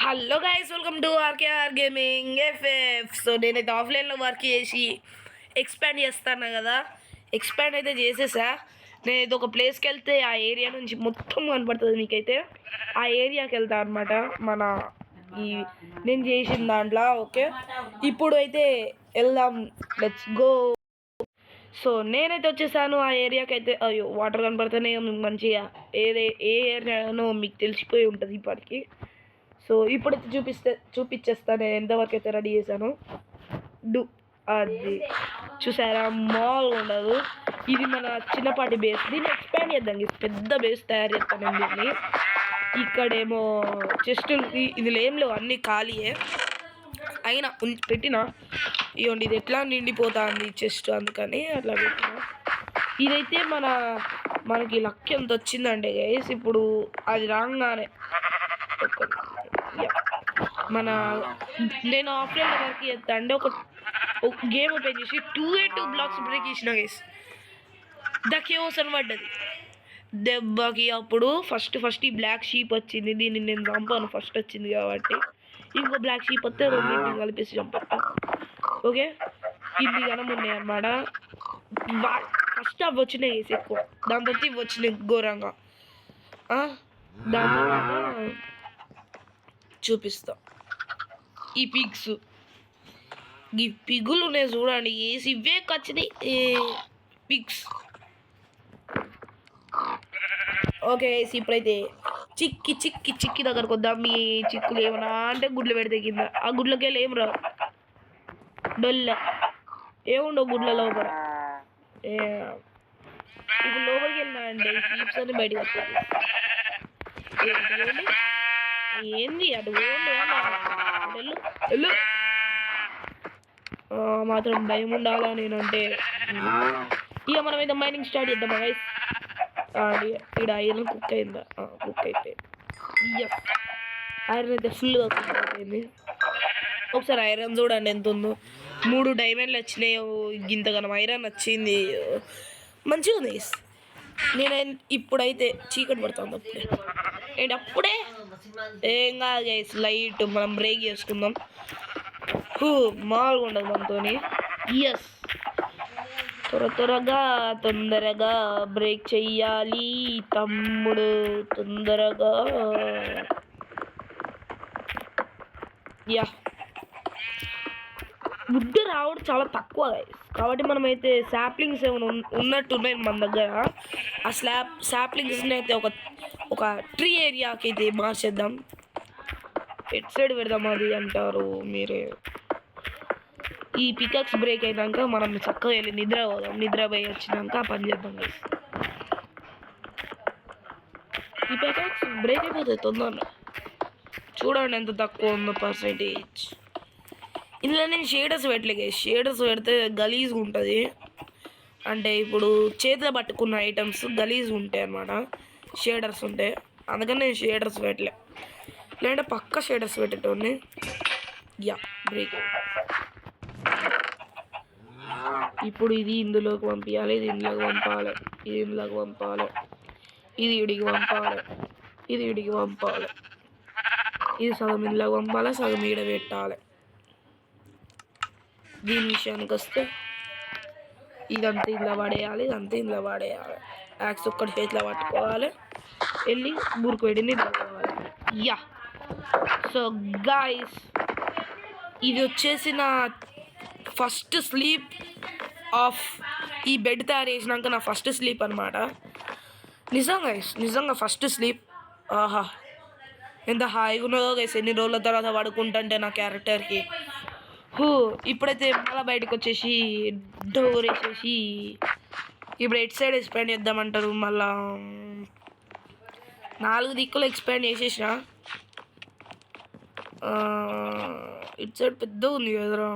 Hello guys, welcome to RKR gaming FF. So నేనైతే ఆఫ్లైన్లో work చేసి ఎక్స్పాండ్ చేస్తాను కదా. ఎక్స్పాండ్ అయితే చేసేసా. నేనైతే ఒక ప్లేస్కి వెళ్తే ఆ ఏరియా నుంచి మొత్తం కనపడుతుంది మీకైతే. ఆ ఏరియాకి వెళ్తా అనమాట, మన ఈ నేను చేసిన దాంట్లో. ఓకే, ఇప్పుడు అయితే వెళ్దాం, లెట్స్ గో. సో నేనైతే వచ్చేసాను ఆ ఏరియాకి అయితే. అయ్యో, వాటర్ కనపడితేనే మంచిగా ఏ ఏరియానో మీకు తెలిసిపోయి ఉంటుంది ఇప్పటికి. సో ఇప్పుడైతే చూపించేస్తాను నేను ఎంతవరకు అయితే రెడీ చేశాను. అది చూసారా, మామూలుగా ఉండదు. ఇది మన చిన్నపాటి బేస్. దీన్ని ఎక్స్పాండ్ చేద్దాం, పెద్ద బేస్ తయారు చేస్తాను నేను దీన్ని. ఇక్కడేమో చెస్ట్, ఇది ఏం లేవు, అన్నీ ఖాళీయే. అయినా పెట్టిన ఇవ్వండి, ఇది ఎట్లా నిండిపోతుంది చెస్ట్, అందుకని అట్లా పెట్టిన. ఇదైతే మనకి లక్ ఎంత వచ్చిందంటే గైస్, ఇప్పుడు అది రాగానే నేను ఆఫ్లైన్ వర్క్ చేస్తా అంటే ఒక గేమ్ ఓపెన్ చేసి 2 బ్లాక్స్ బ్రేక్ చేసిన గైస్. ద కేవ్స్ అని పడ్డది దెబ్బకి. అప్పుడు ఫస్ట్ ఈ బ్లాక్ షీప్ వచ్చింది, దీన్ని నేను చంపాను ఫస్ట్ వచ్చింది కాబట్టి. ఇంకో బ్లాక్ షీప్ వస్తే రెండింటిని కలిపేసి చంపా. ఓకే, ఇన్ని గనం ఉన్నాయి అన్నమాట. ఫస్ట్ అవి వచ్చినాయి గైస్ ఎక్కువ, దాని తర్వాత ఇవి వచ్చినాయి ఘోరంగా. దాని తర్వాత చూపిస్తా ఈ పిగ్స్. ఈ పిగులు ఉన్నాయి చూడండి, వేసి ఇవే ఖచ్చితంగా పిగ్స్. ఓకే, ఇప్పుడైతే చిక్కి దగ్గరకు వద్దాం. మీ చిక్కులు ఏమన్నా అంటే గుడ్లు పెడితే కింద, ఆ గుడ్లకి వెళ్ళి ఏం రావు, డొల్ల ఏముండవు గుడ్ల లోపల. ఇప్పుడు లోపలికి వెళ్ళినా అంటే షీప్స్ అని బయటకు వస్తుంది. ఏంది అటు వెళ్ళు మాత్రం భయం ఉండాలా నేనంటే. ఇక మనం అయితే మైనింగ్ స్టార్ట్ చేద్దామా గైస్. ఇక్కడ ఐరన్ కుక్ అయిందా? కుక్ అయిపోయింది. ఐరన్ అయితే ఫుల్గా కుక్ అయిపోయింది. ఒకసారి ఐరన్ చూడండి ఎంత ఉందో. 3 డైమండ్లు వచ్చినాయి, ఇంతగానం ఐరన్ వచ్చింది. మంచిగా ఉంది గైస్. నేను ఇప్పుడైతే చీకటి పడుతుంది అప్పుడే ఏం కాదు గైస్, లైట్ మనం బ్రేక్ చేసుకుందాం. మామూలుగా ఉండదు మనతో. ఎస్, తొందరగా బ్రేక్ చెయ్యాలి తమ్ముడు, తొందరగా. వుడ్ రావడం చాలా తక్కువ కాబట్టి మనమైతే సాప్లింగ్స్ ఏమైనా ఉన్నట్టున్నాయి మన దగ్గర. ఆ సాప్లింగ్స్ని అయితే ఒక ట్రీ ఏరియాకి అయితే మార్చేద్దాం. ఎట్ సైడ్ పెడదాం అది అంటారు మీరే. ఈ పికాక్స్ బ్రేక్ అయినాక మనం చక్కగా వెళ్ళి నిద్రపోయి వచ్చినాక పని చేద్దాం. ఈ పికాక్స్ బ్రేక్ అయిపోతుంది తొందరగా. చూడండి ఎంత తక్కువ ఉందో పర్సెంటేజ్. ఇందులో నేను షేడర్స్ పెట్టలే. షేడర్స్ పెడితే గలీజ్గా ఉంటుంది. అంటే ఇప్పుడు చేతిలో పట్టుకున్న ఐటమ్స్ గలీజ్గా ఉంటాయి అన్నమాట, షేడర్స్ ఉంటాయి. అందుకని నేను షేడర్స్ పెట్టలే, లేదంటే పక్క షేడర్స్ పెట్టేటోని. బ్రేక్. ఇప్పుడు ఇది ఇందులోకి పంపించాలి, ఇది ఇందులోకి పంపాలి, ఇది ఇందులోకి పంపాలి, ఇది ఇడికి పంపాలి, ఇది ఇడికి పంపాలి, ఇది సగం ఇందులోకి పంపాలి, సగం ఈడ పెట్టాలి. దీని విషయానికి వస్తే ఇదంతా ఇందులో పడేయాలి, ఇదంతా ఇందులో పడేయాలి. యాక్స్ ఒక్కటి చేతిలో పట్టుకోవాలి, వెళ్ళి బురుకు వెడిని పోవాలి. సో గాయ్స్, ఇది వచ్చేసి నా ఫస్ట్ స్లీప్ ఆఫ్ ఈ బెడ్ తయారు చేసినాక నా ఫస్ట్ స్లీప్ అనమాట. నిజంగా ఫస్ట్ స్లీప్. ఆహా, ఎంత హాయిగా ఉన్నదో గైస్. ఎన్ని రోజుల తర్వాత పడుకుంటుంటే నా క్యారెక్టర్కి. ఇప్పుడైతే మళ్ళీ బయటకు వచ్చేసి డోర్ వేసేసి ఇప్పుడు ఎట్ సైడ్ ఎక్స్పాండ్ చేద్దామంటారు. మళ్ళా 4 దిక్కులు ఎక్స్పాండ్ చేసేసిన. ఇట్ సైడ్ పెద్ద ఉంది కదరా,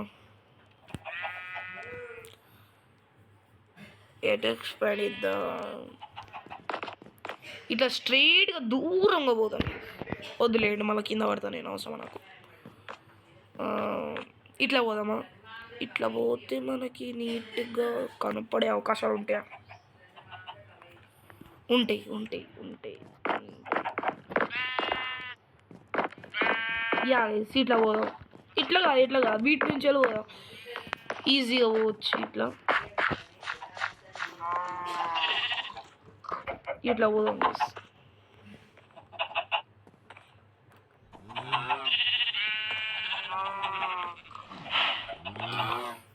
ఎట్ ఎక్స్పాండ్ చేద్దాం. ఇట్లా స్ట్రైట్గా దూరంగా పోతాను. వద్దులేండి, మళ్ళీ కింద పడతాను నేను, అవసరం నాకు. ఇట్లా పోదామా? ఇట్లా పోతే మనకి నీట్గా కనపడే అవకాశాలు ఉంటాయా? ఉంటాయి. యా ఇట్లా పోదాం. ఇట్లా కాదు వీటి నుంచి పోదాం. ఈజీగా పోవచ్చు ఇట్లా పోదాం.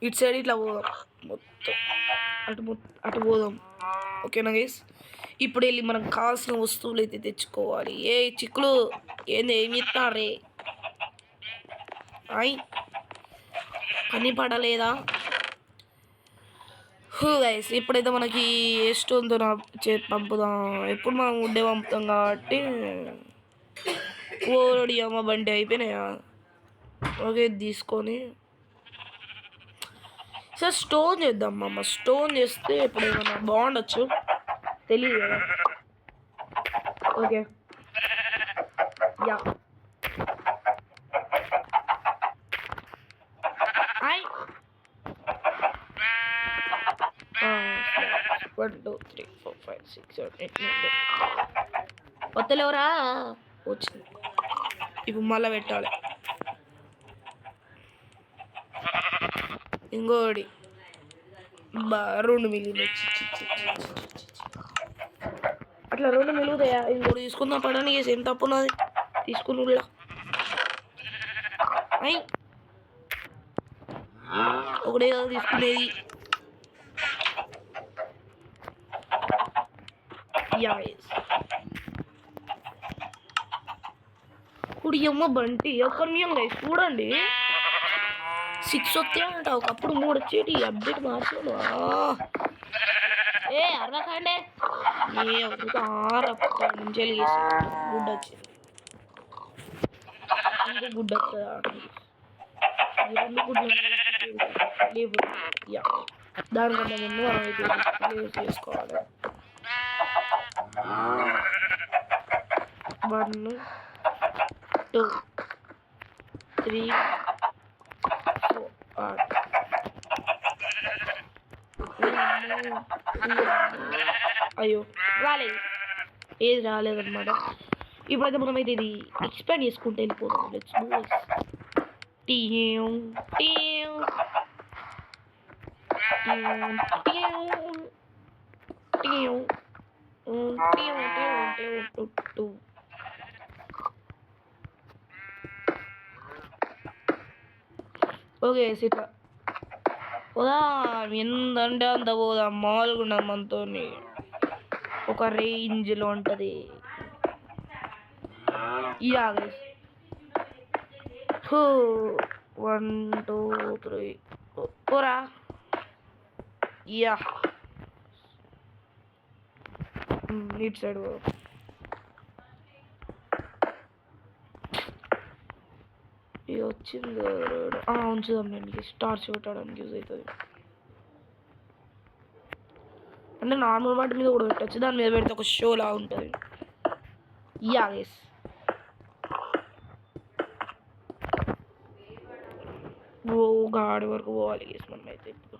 ఇటు సైడ్ ఇట్లా పోదాం మొత్తం అటు పోదాం. ఓకేనా గైస్? ఇప్పుడు వెళ్ళి మనకు కావాల్సిన వస్తువులు అయితే తెచ్చుకోవాలి. ఏ చిక్కులు ఏం చెప్తారే? అయ్ పని పడలేదా? గైస్ ఇప్పుడైతే మనకి ఏ స్టోన్తో పంపుదాం. ఎప్పుడు మనం ఉండే పంపుతాం కాబట్టి ఓడి అమ్మ బండి అయిపోయినాయా? ఓకే తీసుకొని సార్ స్టోన్ చేద్దాం అమ్మ. స్టోన్ చేస్తే ఇప్పుడు ఏమన్నా బాగుండొచ్చు, తెలియదు కదా. Okay yeah 1 2 3 4 5 6 7 8 9 వత్తలేవరా? వచ్చింది. ఇప్పుడు మళ్ళీ పెట్టాలి ఇంకోటి. 2 మిగిలిన అట్లా 2 మిగులుతాయా? ఇంకోటి తీసుకుందాం పడని. ఏం తప్పున్నది తీసుకుని అయి ఒకటే కదా తీసుకునేది. ఇప్పుడు అమ్మ బంటి ఒక్కరియం గైస్ చూడండి. 6 వస్తాయంట, ఒకప్పుడు 3 వచ్చేటి. అప్డేట్ మార్చాడు. ఏ అర్రకండే నుంచి గుడ్డ వచ్చింది. ఇంకో గుడ్డ వస్తుందా? 2 గుడ్లు లేవు. దానికన్నా ముందు మనం అయితే చేసుకోవాలి. 1 2 3 4 అయ్యో రాలేదు. ఏది రాలేదన్నమాట. ఇప్పుడైతే మనమైతే ఇది ఎక్స్పాండ్ చేసుకుంటూ వెళ్ళిపోతాం. Let's move. ఓకే ఇట్లా పోదాం. ఎంతంటే అంత పోదాం. మామూలుగా మనతో ఒక రేంజ్లో ఉంటుంది. యా 1 2 3 పోరా. యా ఇటు సైడ్ ఇది వచ్చింది. ఉంచుదాం. నేను స్టార్స్ పెట్టడానికి యూజ్ అవుతుంది. అంటే నార్మల్ వాటి మీద కూడా పెట్టచ్చు. దాని మీద పెడితే ఒక షో లా ఉంటుంది. యా గైస్ గాడి వరకు పోవాలి గైస్ మనం అయితే. ఇప్పుడు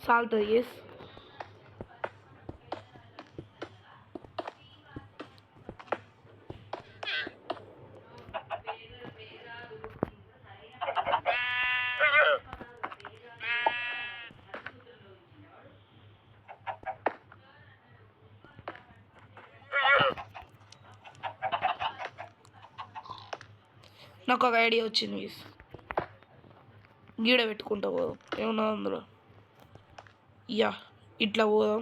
సాగుతుంది గైస్. నాకు ఒక ఐడియా వచ్చింది. గీడ పెట్టుకుంటా పోదాం. ఏమన్నా అందులో యా ఇట్లా పోదాం.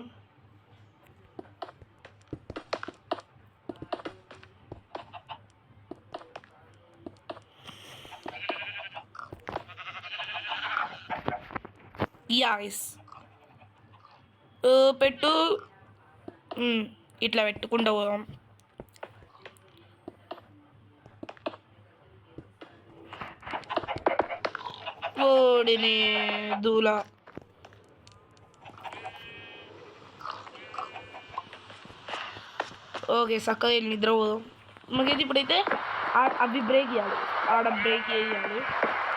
యాస్ పెట్టు. ఇట్లా పెట్టుకుంటా పోదాం. ఓడిని దూల. ఓకే చక్కగా వెళ్ళి నిద్రపోదాం. మనకైతే ఇప్పుడైతే అవి బ్రేక్ చేయాలి. ఆడ బ్రేక్ వేయాలి.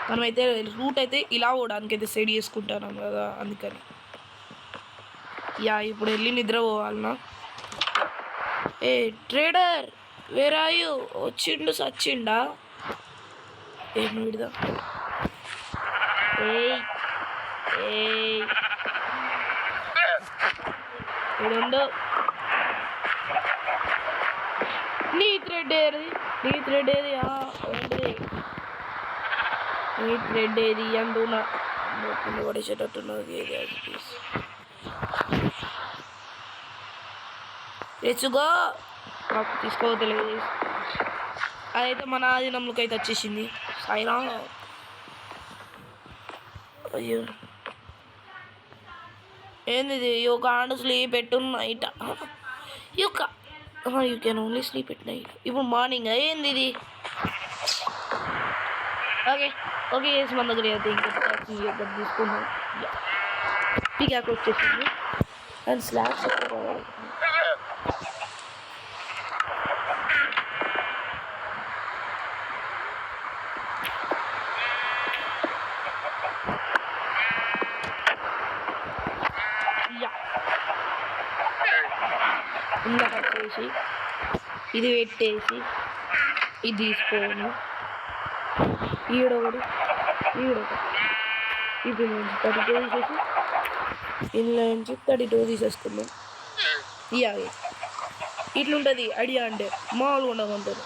మనమైతే రూట్ అయితే ఇలా పోవడానికి అయితే సెట్ చేసుకుంటున్నాం కదా, అందుకని. ఇప్పుడు వెళ్ళి నిద్ర పోవాలన్నా. ఏ ట్రేడర్ వేరాయు వచ్చిండు సచ్చిండా? ఏం విడదా? ఇడుండు. నీ థ్రెడ్ ఏది? నీ థ్రెడ్ ఏది? ఏంటిది నీ థ్రెడ్ ఏది అంటున్నా? కింద పడేసేటట్టున్నది. ఏది అది ప్లీజ్ తెచ్చుకో. నాకు తీసుకోవద్దులేదు. అదైతే మన ఆధీనంలోకి అయితే వచ్చేసింది. సాయిరా. అయ్యో ఏంది? You can't sleep at night. You can only sleep at night. ఇప్పుడు మార్నింగ్ ఏంది ఇది? ఓకే వేసి మన దగ్గర అయితే ఇంకా తీసుకున్నాం. పీకాక్ వచ్చేసింది అండ్ స్లాబ్స్ ఇందాక వచ్చేసి ఇది పెట్టేసి ఇది తీసుకోండి. ఈడొకటి ఇది నుంచి 32 తీసేసి ఇందులో నుంచి 32 తీసేసుకుందాం. ఇట్లుంటుంది ఐడియా అంటే మామూలుగా ఉండమంటారు.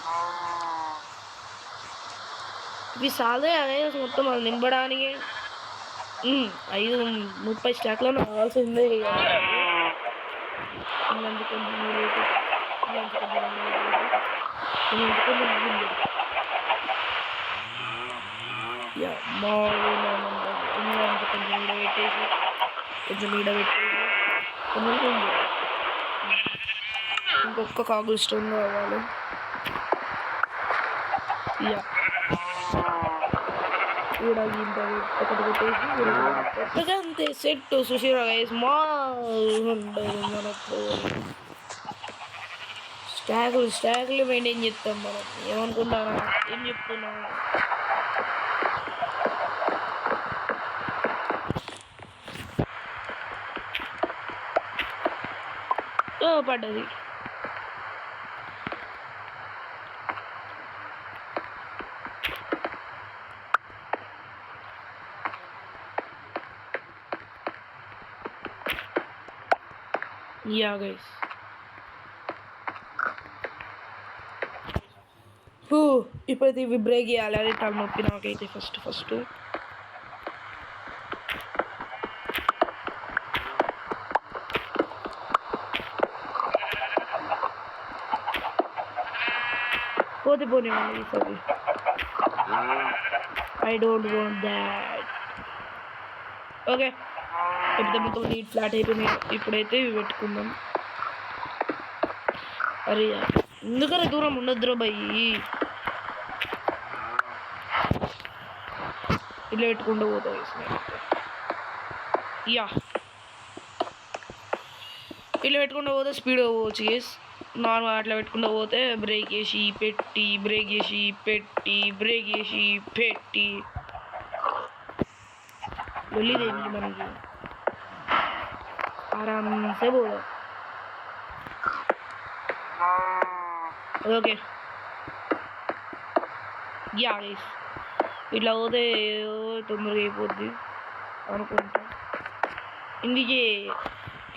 ఇవి సాదే అదే మొత్తం అది నింపడానికి 30 స్టాక్లను కావాల్సిందే. కొంచెం ఈడ పెట్టేసి ఇంకొక కాగుల్ స్టోన్ కావాలి. కూడా ఒకటి పెట్టేసి కొత్తగా అంతే సెట్ సుశీరా గైస్. ఉంటుంది మనకు స్టాకులు మెయింటైన్ చేస్తాం మనం. ఏమనుకుంటానా? ఏం చెప్తున్నా? పడ్డది. గైస్ ఇప్పుడైతే ఇవి బ్రేక్ చేయాలి. అది తలనొప్పి నాకైతే ఫస్ట్ పోనివ్వండి ఈసారి. I don't want that. Okay ఇప్పుడు మొత్తం నీట్ ఫ్లాట్ అయిపోయినాయి. ఇప్పుడైతే ఇవి పెట్టుకుందాం. అరే ఎందుకనే దూరం ఉండొద్దురా భయ్యి. ఇట్లా పెట్టుకుంటూ పోతాయి. ఇట్లా పెట్టుకుంటూ పోతే స్పీడ్గా పోవచ్చు. నార్మల్ అట్లా పెట్టుకుంటూ పోతే బ్రేక్ వేసి పెట్టి వెళ్ళిదేంటి మనకి ఆరామ్సే పోదాం. ఓకే ఇట్లా పోతే తొందరగా అయిపోద్ది అనుకుంటా. ఇందుకే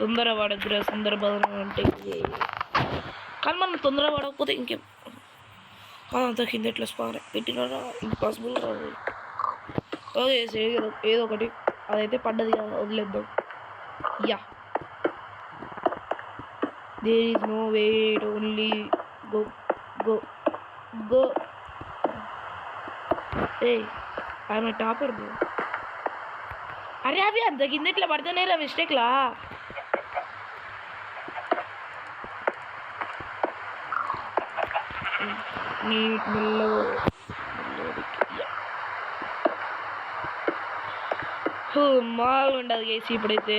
తొందర పడద్దురా సందర్భం అంటే. కానీ మనం తొందర పడకపోతే ఇంకేం అంత కింద ఎట్లా స్పాన్ పెట్టినారా? ఇంపాసిబుల్ కాదు. ఓకే ఏదో ఒకటి అదైతే పడ్డది కదా, వదిలేద్దాం. There is no wait, only go. I'm topper bro. అరే అవి అంత కింద ఇట్లా పడుతున్నాయిరా మిస్టేక్లా. నీట్ మెల్లగా మాల్ ఉండదు కేసి. ఇప్పుడైతే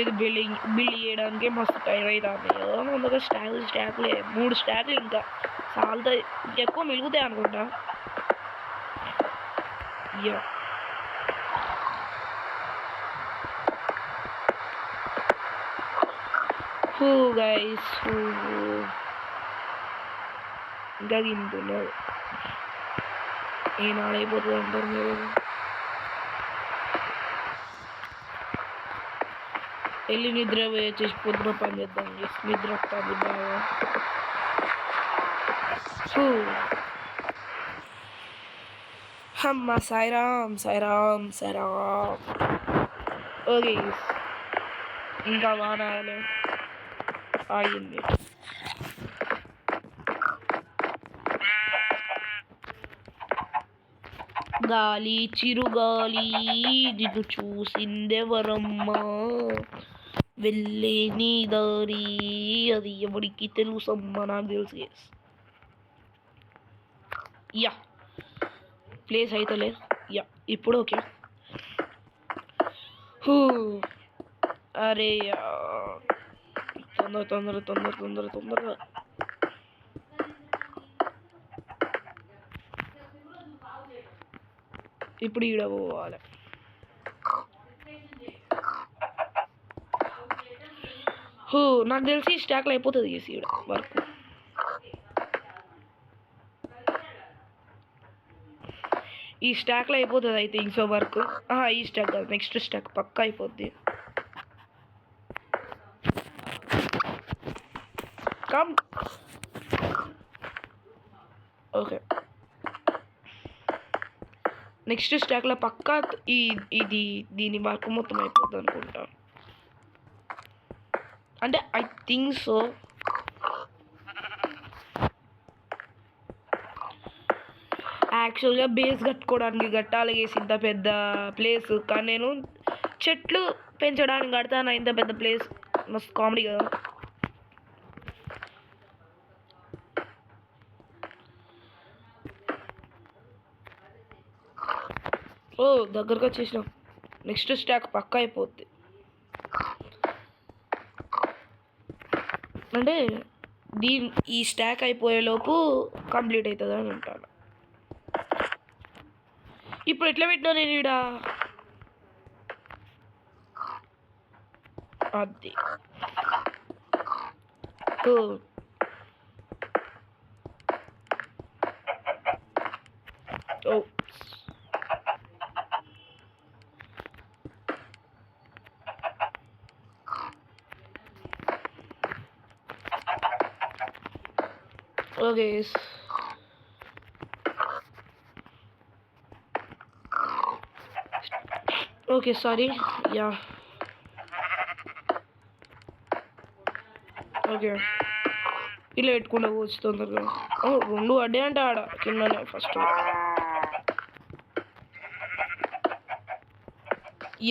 ఇది బిల్డ్ చేయడానికి మస్తు టైం అవుతుంది. అందులో స్టాకులే 3 స్టాకులు ఇంకా చాలా ఎక్కువ మిలుగుతాయి అనుకుంటా. Yeah. Guys, ఇంకా తింటున్నారు. ఏనాడైపోతుంది అంటారు మీరు? వెళ్ళి నిద్ర పోయి వచ్చేసి పొద్దున పని చేద్దాం. నిద్ర వస్తుంది బాగా. అమ్మ సాయిరామ్ సాయిరామ్ సాయిరామ్. ఓకే, ఇంకా వానాలు ఆగింది. గాలి చిరుగాలి నిన్ను చూసిందెవరమ్మా, వెళ్ళే నీ దారి అది ఎవరికి తెలుసమ్మా. నాకు తెలుసు. యా ప్లేస్ అయితే లేదు. యా ఇప్పుడు ఓకే. అరే తొందర తొందర తొందర తొందర తొందరగా. ఇప్పుడు ఈడ పోవాలి. నాకు తెలిసి స్టాక్లో అయిపోతుంది ఈడ వర్క్. ఈ స్టాక్లో అయిపోతుంది అయితే ఇంకో వర్క్. ఈ స్టాక్ కాదు, నెక్స్ట్ స్టాక్ పక్కా అయిపోద్ది. కమ్ ఓకే, నెక్స్ట్ స్టాక్లో పక్కా దీని వర్క్ మొత్తం అయిపోద్ది అనుకుంటా. అంటే ఐ థింక్ సో. యాక్చువల్గా బేస్ కట్టుకోవడానికి కట్టాలి ఇంత పెద్ద ప్లేస్, కానీ నేను చెట్లు పెంచడానికి కడతాను ఇంత పెద్ద ప్లేస్. మస్తు కామెడీ కదా. దగ్గరకు వచ్చేసినాం. నెక్స్ట్ స్టాక్ పక్కా అయిపోద్ది. అంటే ఈ స్టాక్ అయిపోయేలోపు కంప్లీట్ అవుతుంది అని అంటాను. ఇప్పుడు ఎట్లా పెట్టినా నేను ఈడ అది okay. Okay sorry. Yeah okay, ఇలా పెట్టుకుంటా పోవచ్చు తొందరగా. రెండు అడ్డే అంటే ఆడ కిందనే ఫస్ట్.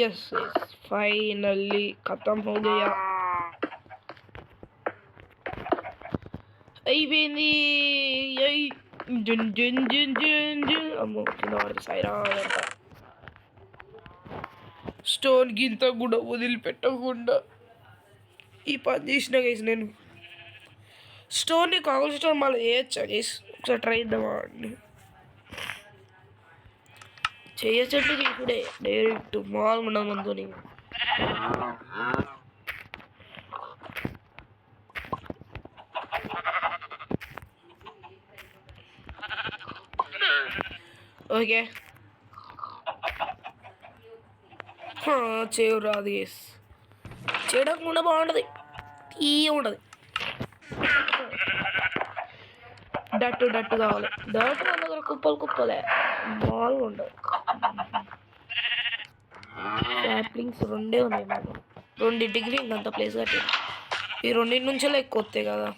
ఎస్ ఫైనల్లీ ఖతం హో గయా. అయిపోయింది. అమ్మో కింద పడితే సైరా అంట. స్టోన్ గింత కూడా వదిలిపెట్టకుండా ఈ పని చేసిన గైస్. నేను స్టోన్ని కాకుల స్టోన్ మళ్ళీ చేయొచ్చా గైస్? ఒకసారి ట్రై చేద్దామా అండి. చేయొచ్చంటే ఇప్పుడే డైరెక్ట్ మాల్ ఉండదు మనతో. ఓకే చేయు రాదు గేస్. చేయడం కూడా బాగుంటుంది, తీయ ఉంటుంది. డట్టు కావాలి. డట్టు మన దగ్గర కుప్పలే మామూలుగా ఉండదు. శాప్లింగ్స్ రెండే ఉన్నాయి మాకు. 2 ఇంకంత ప్లేస్ కట్టి ఈ 2 నుంచే ఎక్కువ వస్తాయి కదా.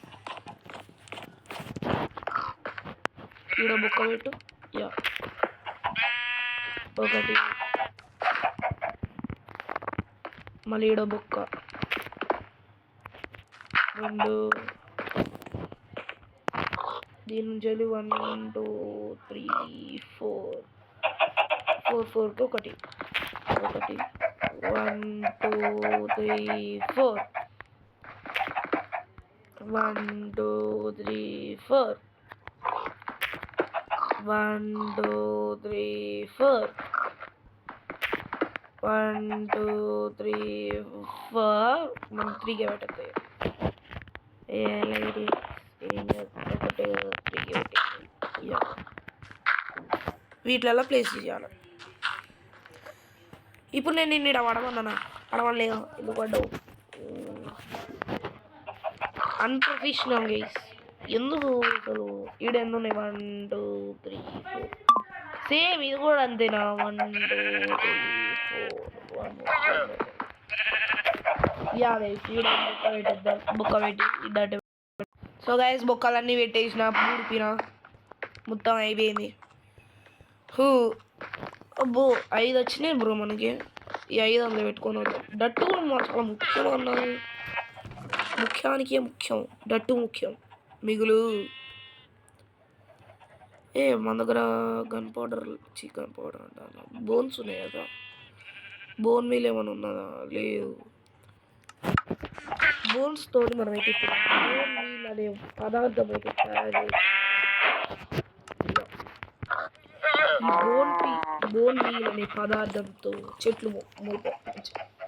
ఈడ బుక్క పెట్టు. యా ఒకటి, మళ్ళీ ఈడ బుక్క 2. దీని నుంచి 1 2 3 4 4 ఒకటి 1 2 3 4 1 2 3 4 1 2 3 4 1 2 3 4 మనం 3కే పెట్టేస్తాయి వీటిలలో ప్లేస్ చేయాలి. ఇప్పుడు నేను నిన్ను అడవన్నానా? అడవలేదా? ఎందుకు పడ్డావు? Unprofessional guys. ఎందుకు అసలు ఈడ ఎన్ని ఉన్నాయి? 1 2 3 4 సేమ్ ఇది కూడా అంతేనా? 1 2 3 4 గైస్ ఈడ బొక్క పెట్టేద్దాం. బొక్క పెట్టి ఇడ్డట్టు. సో గైస్ బొక్కలన్నీ పెట్టేసిన పూడిపిన మొత్తం అయిపోయింది. అబ్బో 5 వచ్చినాయి బ్రో మనకి. ఈ 5 అందులో పెట్టుకొని వద్దాం. డట్టు కూడా చాలా ముఖ్యం అన్నాను. ముఖ్యానికే ముఖ్యం, డట్టు ముఖ్యం. మిగులు మన దగ్గర గన్ పౌడర్ అంట బోన్స్ ఉన్నాయి కదా. బోన్ మీల్ ఏమైనా ఉన్నదా? లేదు. బోన్స్ తోటి మనం అయితే బోన్ మీల్ అనే పదార్థం అయితే తయారు చేయాలి. బోన్ మీల్ అనే పదార్థంతో చెట్లు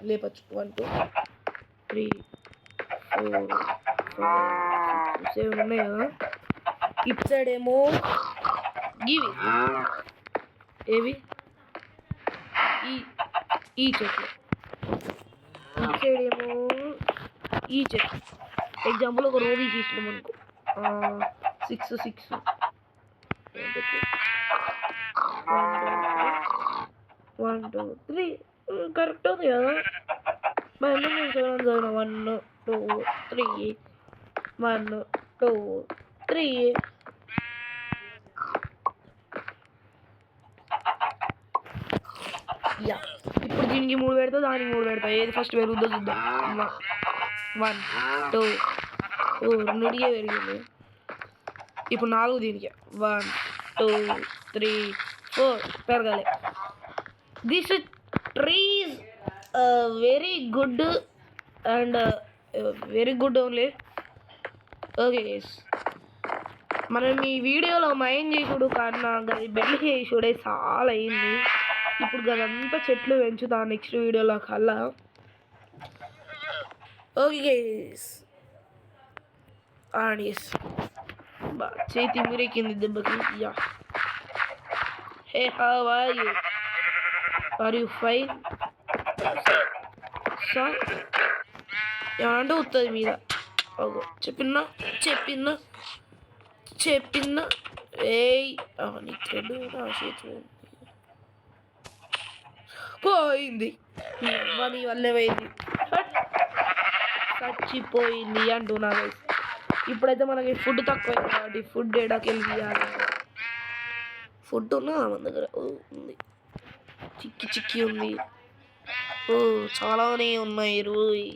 లేపచ్చు. 1 2 3 4 5 6 7 ఉన్నాయి కదా. ఇటు సైడ్ ఏమో ఇవి ఏవి ఈ చెట్లు, ఇటు సైడ్ ఏమో ఈ చెట్లు. ఎగ్జాంపుల్ ఒక రోజు తీసినాం అనుకో 6 6 1 2 3 కరెక్ట్ ఉంది కదా. మరి ఎందుకు 1 2 3 1 2 3 ఇప్పుడు దీనికి 3 పెడతా, దానికి 3 పెడతా. ఏది ఫస్ట్ పెరుగుద్దో చూద్దాం. 1 2 రెండుగా పెరిగింది. ఇప్పుడు 4 దీనికి 1 2 3 4 పెరగాలి. This tree is very good and very good only. Okay guys, మనం ఈ వీడియోలో మైండ్ చేసుడు కన్నా గది బెల్లి చేసుడే చాలా అయింది. ఇప్పుడు గదంతా చెట్లు పెంచుతా నెక్స్ట్ వీడియోలో కల్లా. ఓకే గైస్, ఆడియస్ చేతి మురికింది దెబ్బకి. Hey how are you fine? ఏమంటే వస్తుంది మీద. చెప్పిన్నా నీ థ్రెడ్ పోయింది. నీ వల్లే పోయింది, చచ్చిపోయింది అంటున్నా. ఇప్పుడైతే మనకి ఫుడ్ తక్కువైంది కాబట్టి ఫుడ్ ఎడాకి వెళ్ళి ఫుడ్ ఉన్నదా మన దగ్గర? ఉంది, చిక్కి ఉంది. చాలానే ఉన్నాయి రోయ్.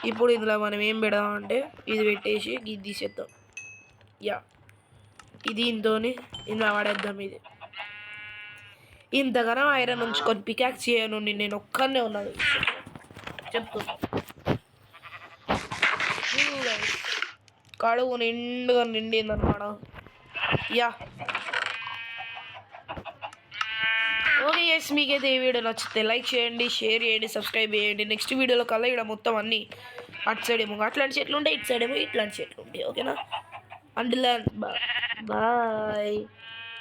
ఇప్పుడు ఇందులో మనం ఏం పెడదామంటే ఇది పెట్టేసి ఇది తీసేద్దాం. ఇది ఇందులో వాడేద్దాం. ఇది ఇంతగానో ఐరన్ ఉంచుకొని పికాక్స్ చేయను నేను ఒక్కనే ఉన్నాను చెప్తున్నా. కడుగు నిండుగా నిండిందన్నమాట. ఓకే గైస్, మీకైతే ఈ వీడియో నచ్చితే లైక్ చేయండి, షేర్ చేయండి, సబ్స్క్రైబ్ చేయండి. నెక్స్ట్ వీడియోలో కల్లా ఇక్కడ మొత్తం అన్నీ అటు సైడ్ ఏమో అట్లాంటి చెట్లు ఉంటాయి, ఇటు సైడ్ ఏమో ఇట్లాంటి చెట్లు ఉంటాయి. ఓకేనా? Until bye.